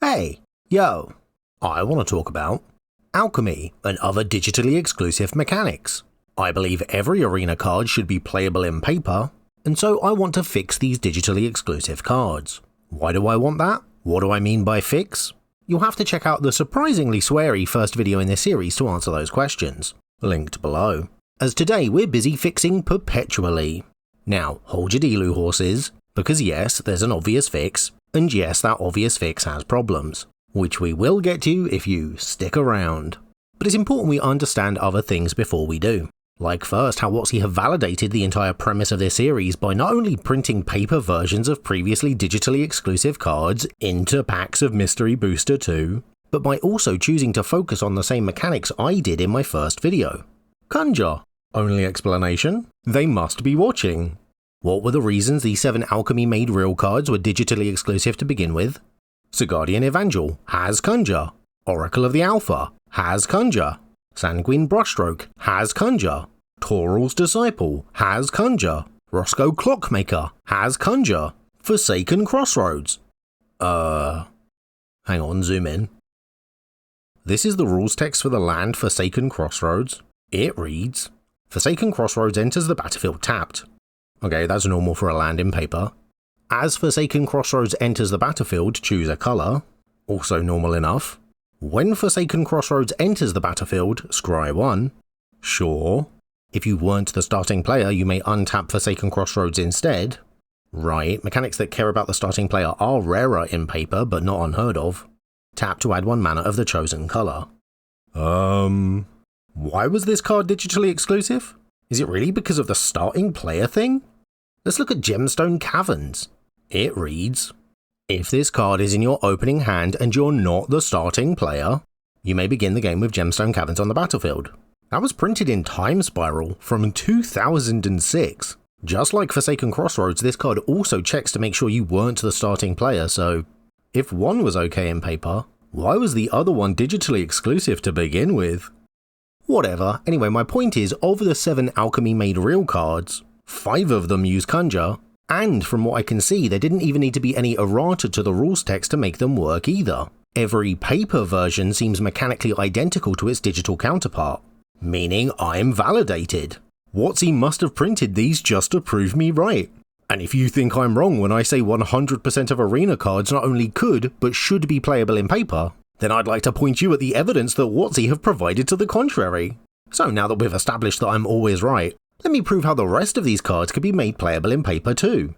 Hey, yo, I want to talk about Alchemy and other digitally exclusive mechanics. I believe every arena card should be playable in paper, and so I want to fix these digitally exclusive cards. Why do I want that? What do I mean by fix? You'll have to check out the surprisingly sweary first video in this series to answer those questions, linked below, as today we're busy fixing Perpetually. Now, hold your Delu horses, because yes, there's an obvious fix, and yes, that obvious fix has problems, which we will get to if you stick around. But it's important we understand other things before we do. Like first, how WotC have validated the entire premise of this series by not only printing paper versions of previously digitally exclusive cards into packs of Mystery Booster 2, but by also choosing to focus on the same mechanics I did in my first video. Conjure. Only explanation? They must be watching. What were the reasons these 7 Alchemy made real cards were digitally exclusive to begin with? Sigardian Evangel has Conjure. Oracle of the Alpha has Conjure. Sanguine Brushstroke has Conjure. Toral's Disciple has Conjure. Roscoe Clockmaker has Conjure. Forsaken Crossroads. Hang on, zoom in. This is the rules text for the land Forsaken Crossroads. It reads, Forsaken Crossroads enters the battlefield tapped. Okay, that's normal for a land in paper. As Forsaken Crossroads enters the battlefield, choose a colour. Also normal enough. When Forsaken Crossroads enters the battlefield, scry 1. Sure. If you weren't the starting player, you may untap Forsaken Crossroads instead. Right, mechanics that care about the starting player are rarer in paper, but not unheard of. Tap to add 1 mana of the chosen colour. Why was this card digitally exclusive? Is it really because of the starting player thing? Let's look at Gemstone Caverns. It reads, if this card is in your opening hand and you're not the starting player, you may begin the game with Gemstone Caverns on the battlefield. That was printed in Time Spiral from 2006. Just like Forsaken Crossroads, this card also checks to make sure you weren't the starting player, so if one was okay in paper, why was the other one digitally exclusive to begin with? Whatever, anyway, my point is, of the 7 Alchemy made real cards, 5 of them use Conjure, and from what I can see, there didn't even need to be any errata to the rules text to make them work either. Every paper version seems mechanically identical to its digital counterpart, meaning I'm validated. WotC must have printed these just to prove me right. And if you think I'm wrong when I say 100% of arena cards not only could, but should be playable in paper, then I'd like to point you at the evidence that WotC have provided to the contrary. So now that we've established that I'm always right, let me prove how the rest of these cards could be made playable in paper too.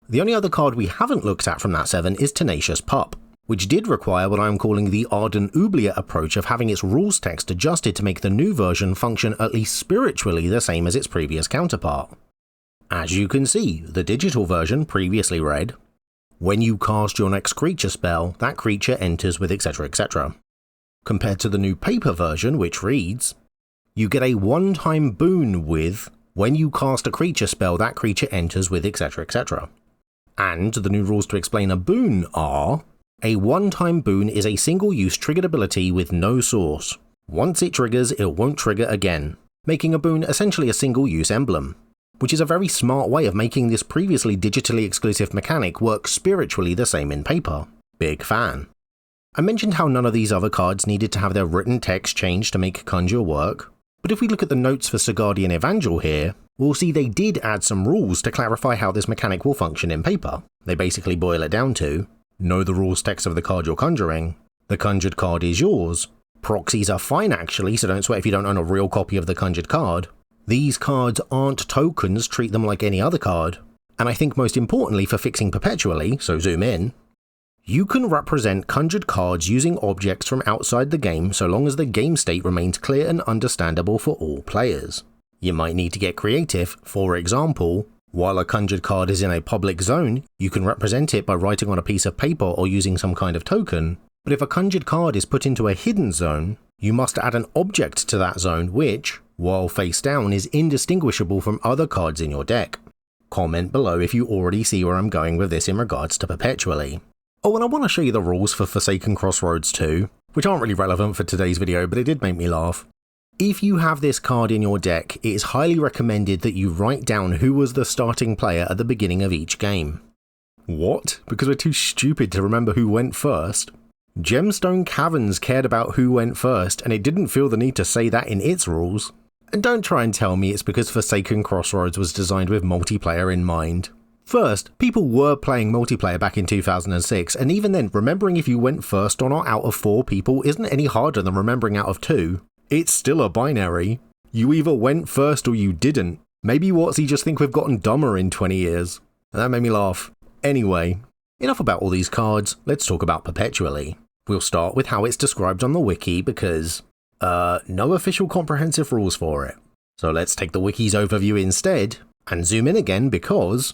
The only other card we haven't looked at from that 7 is Tenacious Pup, which did require what I'm calling the Arden Oubliette approach of having its rules text adjusted to make the new version function at least spiritually the same as its previous counterpart. As you can see, the digital version previously read, when you cast your next creature spell, that creature enters with etc etc. Compared to the new paper version, which reads, you get a one-time boon with, when you cast a creature spell, that creature enters with etc etc. And the new rules to explain a boon are, a one-time boon is a single-use triggered ability with no source. Once it triggers, it won't trigger again, making a boon essentially a single-use emblem, which is a very smart way of making this previously digitally exclusive mechanic work spiritually the same in paper. Big fan. I mentioned how none of these other cards needed to have their written text changed to make Conjure work, but if we look at the notes for Sigardian Evangel here, we'll see they did add some rules to clarify how this mechanic will function in paper. They basically boil it down to, know the rules text of the card you're conjuring, the conjured card is yours, proxies are fine actually, so don't sweat if you don't own a real copy of the conjured card, these cards aren't tokens, treat them like any other card, and I think most importantly for fixing Perpetually, so zoom in, you can represent conjured cards using objects from outside the game so long as the game state remains clear and understandable for all players. You might need to get creative, for example, while a conjured card is in a public zone, you can represent it by writing on a piece of paper or using some kind of token, but if a conjured card is put into a hidden zone, you must add an object to that zone which, while face down, is indistinguishable from other cards in your deck. Comment below if you already see where I'm going with this in regards to Perpetually. Oh, and I want to show you the rules for Forsaken Crossroads too, which aren't really relevant for today's video, but it did make me laugh. If you have this card in your deck, it is highly recommended that you write down who was the starting player at the beginning of each game. What? Because we're too stupid to remember who went first? Gemstone Caverns cared about who went first, and it didn't feel the need to say that in its rules. And don't try and tell me it's because Forsaken Crossroads was designed with multiplayer in mind. First, people were playing multiplayer back in 2006, and even then, remembering if you went first or not out of 4 people isn't any harder than remembering out of 2. It's still a binary. You either went first or you didn't. Maybe WotC just think we've gotten dumber in 20 years. And that made me laugh. Anyway, enough about all these cards, let's talk about Perpetually. We'll start with how it's described on the wiki because, no official comprehensive rules for it. So let's take the wiki's overview instead, and zoom in again because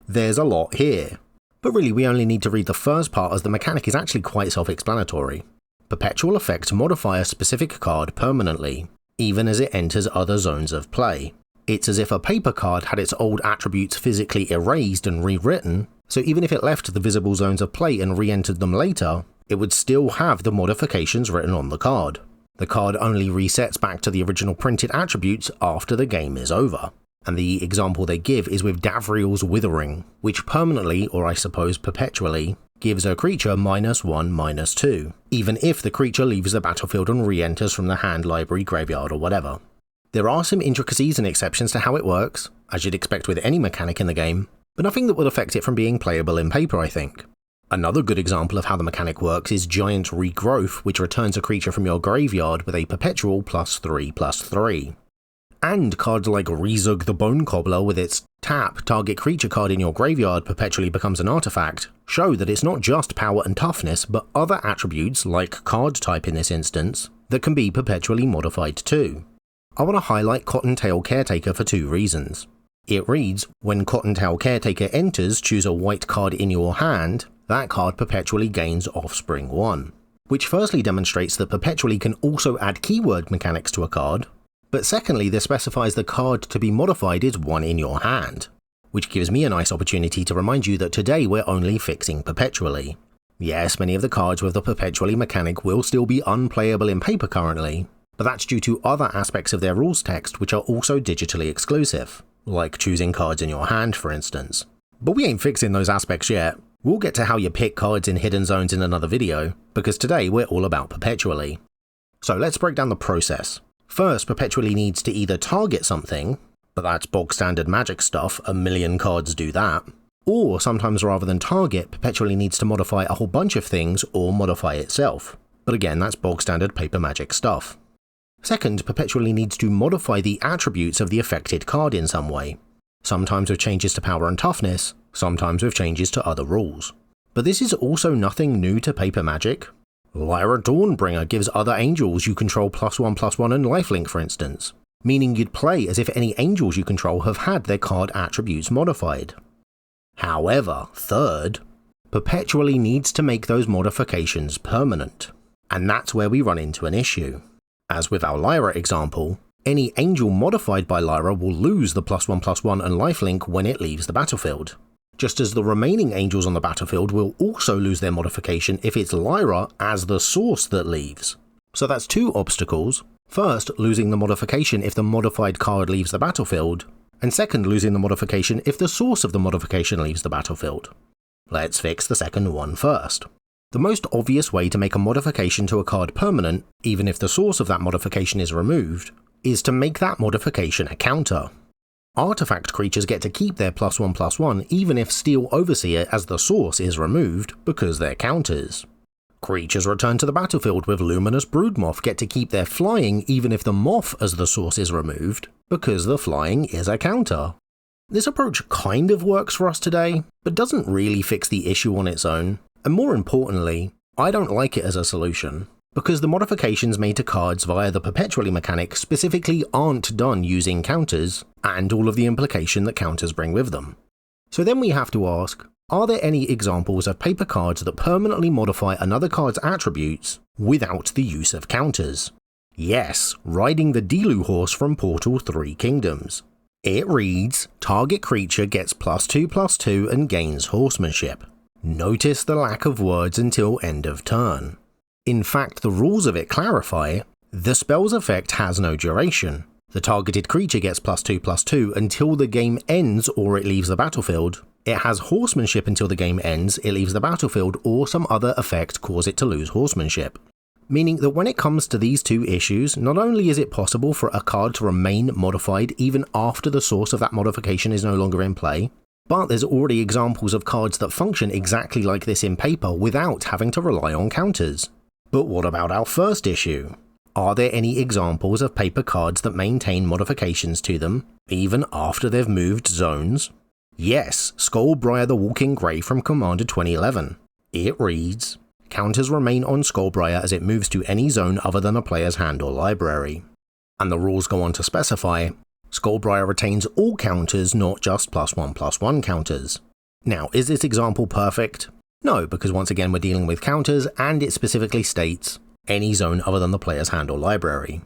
there's a lot here. But really we only need to read the first part as the mechanic is actually quite self-explanatory. Perpetual effects modify a specific card permanently, even as it enters other zones of play. It's as if a paper card had its old attributes physically erased and rewritten, so even if it left the visible zones of play and re-entered them later, it would still have the modifications written on the card. The card only resets back to the original printed attributes after the game is over. And the example they give is with Davriel's Withering, which permanently, or I suppose perpetually, gives a creature -1/-2, even if the creature leaves the battlefield and re-enters from the hand, library, graveyard or whatever. There are some intricacies and exceptions to how it works, as you'd expect with any mechanic in the game, but nothing that would affect it from being playable in paper, I think. Another good example of how the mechanic works is Giant Regrowth, which returns a creature from your graveyard with a perpetual +3/+3. And cards like Rezug the Bone Cobbler with its tap, target creature card in your graveyard perpetually becomes an artifact, show that it's not just power and toughness, but other attributes, like card type in this instance, that can be perpetually modified too. I want to highlight Cottontail Caretaker for 2 reasons. It reads, when Cottontail Caretaker enters, choose a white card in your hand, that card perpetually gains Offspring 1. Which firstly demonstrates that Perpetually can also add keyword mechanics to a card, but secondly this specifies the card to be modified is one in your hand. Which gives me a nice opportunity to remind you that today we're only fixing Perpetually. Yes, many of the cards with the Perpetually mechanic will still be unplayable in paper currently, but that's due to other aspects of their rules text which are also digitally exclusive, like choosing cards in your hand for instance. But we ain't fixing those aspects yet. We'll get to how you pick cards in hidden zones in another video, because today we're all about Perpetually. So let's break down the process. First, Perpetually needs to either target something, but that's bog standard Magic stuff, a million cards do that, or sometimes rather than target, Perpetually needs to modify a whole bunch of things or modify itself, but again that's bog standard paper Magic stuff. Second, Perpetually needs to modify the attributes of the affected card in some way, sometimes with changes to power and toughness, sometimes with changes to other rules. But this is also nothing new to paper Magic. Lyra Dawnbringer gives other angels you control +1/+1 and lifelink for instance, meaning you'd play as if any angels you control have had their card attributes modified. However, third, Perpetually needs to make those modifications permanent, and that's where we run into an issue. As with our Lyra example, any angel modified by Lyra will lose the +1/+1 and lifelink when it leaves the battlefield, just as the remaining angels on the battlefield will also lose their modification if it's Lyra as the source that leaves. So that's 2 obstacles. First, losing the modification if the modified card leaves the battlefield, and second, losing the modification if the source of the modification leaves the battlefield. Let's fix the second one first. The most obvious way to make a modification to a card permanent, even if the source of that modification is removed, is to make that modification a counter. Artifact creatures get to keep their +1/+1 even if Steel Overseer as the source is removed because they're counters. Creatures returned to the battlefield with Luminous Broodmoth get to keep their flying even if the moth as the source is removed because the flying is a counter. This approach kind of works for us today, but doesn't really fix the issue on its own, and more importantly, I don't like it as a solution, because the modifications made to cards via the Perpetually mechanic specifically aren't done using counters, and all of the implication that counters bring with them. So then we have to ask, are there any examples of paper cards that permanently modify another card's attributes without the use of counters? Yes, riding the Delu horse from Portal 3 Kingdoms. It reads, target creature gets +2/+2 and gains horsemanship. Notice the lack of words until end of turn. In fact, the rules of it clarify, the spell's effect has no duration. The targeted creature gets +2/+2 until the game ends or it leaves the battlefield, It has horsemanship until the game ends, it leaves the battlefield, or some other effect cause it to lose horsemanship. Meaning that when it comes to these two issues, not only is it possible for a card to remain modified even after the source of that modification is no longer in play, but there's already examples of cards that function exactly like this in paper without having to rely on counters. But what about our first issue? Are there any examples of paper cards that maintain modifications to them, even after they've moved zones? Yes, Skullbriar the Walking Grey from Commander 2011. It reads, counters remain on Skullbriar as it moves to any zone other than a player's hand or library. And the rules go on to specify, Skullbriar retains all counters, not just +1/+1 counters. Now, is this example perfect? No, because once again we're dealing with counters, and it specifically states any zone other than the player's hand or library.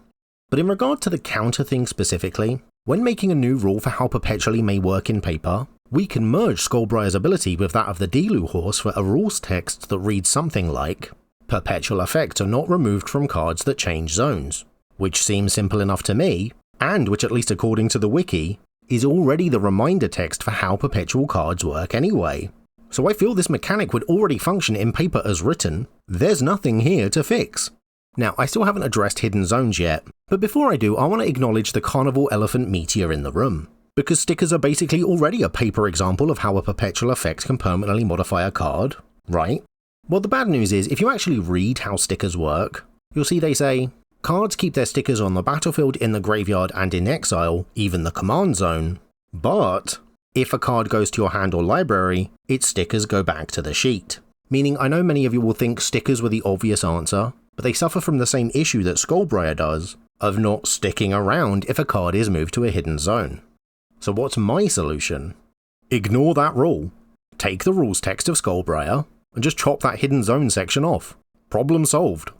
But in regard to the counter thing specifically, when making a new rule for how Perpetually may work in paper, we can merge Skullbriar's ability with that of the Dilu horse for a rules text that reads something like, perpetual effects are not removed from cards that change zones, which seems simple enough to me, and which at least according to the wiki, is already the reminder text for how perpetual cards work anyway. So I feel this mechanic would already function in paper as written, there's nothing here to fix. Now, I still haven't addressed hidden zones yet, but before I do, I want to acknowledge the carnival elephant meteor in the room. Because stickers are basically already a paper example of how a perpetual effect can permanently modify a card, right? Well, the bad news is, if you actually read how stickers work, you'll see they say, cards keep their stickers on the battlefield, in the graveyard, and in exile, even the command zone, but if a card goes to your hand or library, its stickers go back to the sheet. Meaning, I know many of you will think stickers were the obvious answer, but they suffer from the same issue that Skullbriar does, of not sticking around if a card is moved to a hidden zone. So what's my solution? Ignore that rule. Take the rules text of Skullbriar, and just chop that hidden zone section off. Problem solved.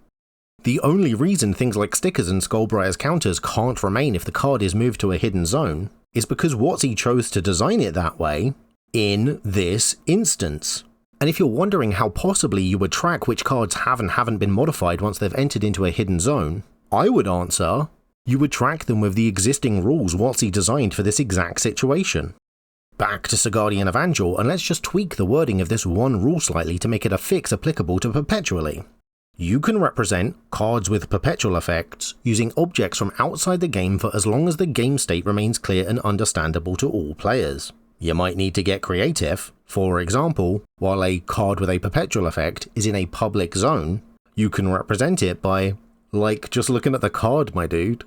The only reason things like stickers and Skullbriar's counters can't remain if the card is moved to a hidden zone is because WotC chose to design it that way in this instance. And if you're wondering how possibly you would track which cards have and haven't been modified once they've entered into a hidden zone, I would answer, you would track them with the existing rules WotC designed for this exact situation. Back to Sigardian Evangel, and let's just tweak the wording of this one rule slightly to make it a fix applicable to Perpetually. You can represent cards with perpetual effects using objects from outside the game for as long as the game state remains clear and understandable to all players. You might need to get creative. For example, while a card with a perpetual effect is in a public zone, you can represent it by, like, just looking at the card, my dude.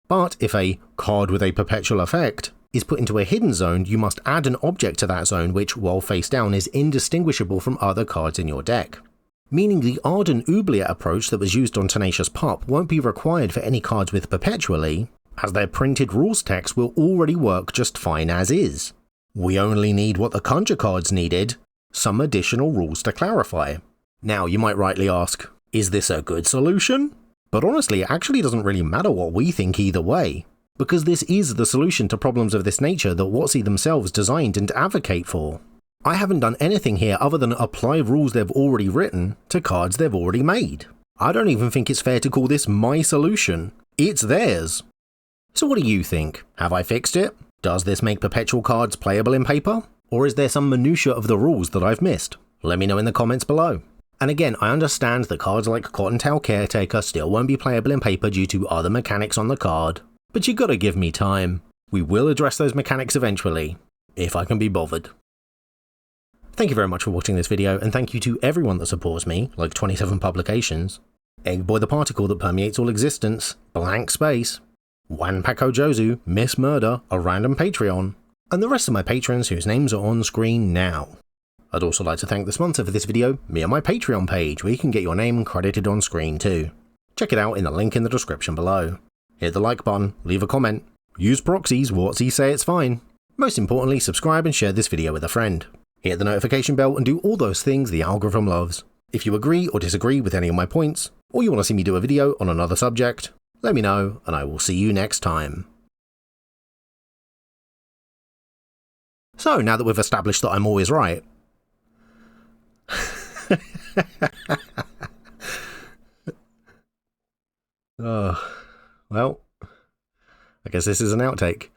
But if a card with a perpetual effect is put into a hidden zone, you must add an object to that zone which, while face down, is indistinguishable from other cards in your deck. Meaning the Arden Oubliette approach that was used on Tenacious Pup won't be required for any cards with Perpetually, as their printed rules text will already work just fine as is. We only need what the Conjure cards needed, some additional rules to clarify. Now you might rightly ask, is this a good solution? But honestly, it actually doesn't really matter what we think either way, because this is the solution to problems of this nature that WotC themselves designed and advocate for. I haven't done anything here other than apply rules they've already written to cards they've already made. I don't even think it's fair to call this my solution. It's theirs. So what do you think? Have I fixed it? Does this make perpetual cards playable in paper? Or is there some minutiae of the rules that I've missed? Let me know in the comments below. And again, I understand that cards like Cottontail Caretaker still won't be playable in paper due to other mechanics on the card, but you gotta give me time. We will address those mechanics eventually, if I can be bothered. Thank you very much for watching this video, and thank you to everyone that supports me, like 27 publications, Eggboy the Particle that permeates all existence, Blank Space, Wanpako Jozu, Miss Murder, a random Patreon, and the rest of my patrons whose names are on screen now. I'd also like to thank the sponsor for this video, me on my Patreon page, where you can get your name credited on screen too. Check it out in the link in the description below. Hit the like button, leave a comment, use proxies, WotC say it's fine. Most importantly, subscribe and share this video with a friend. Hit the notification bell and do all those things the algorithm loves. If you agree or disagree with any of my points, or you want to see me do a video on another subject, let me know and I will see you next time. So now that we've established that I'm always right, well, I guess this is an outtake.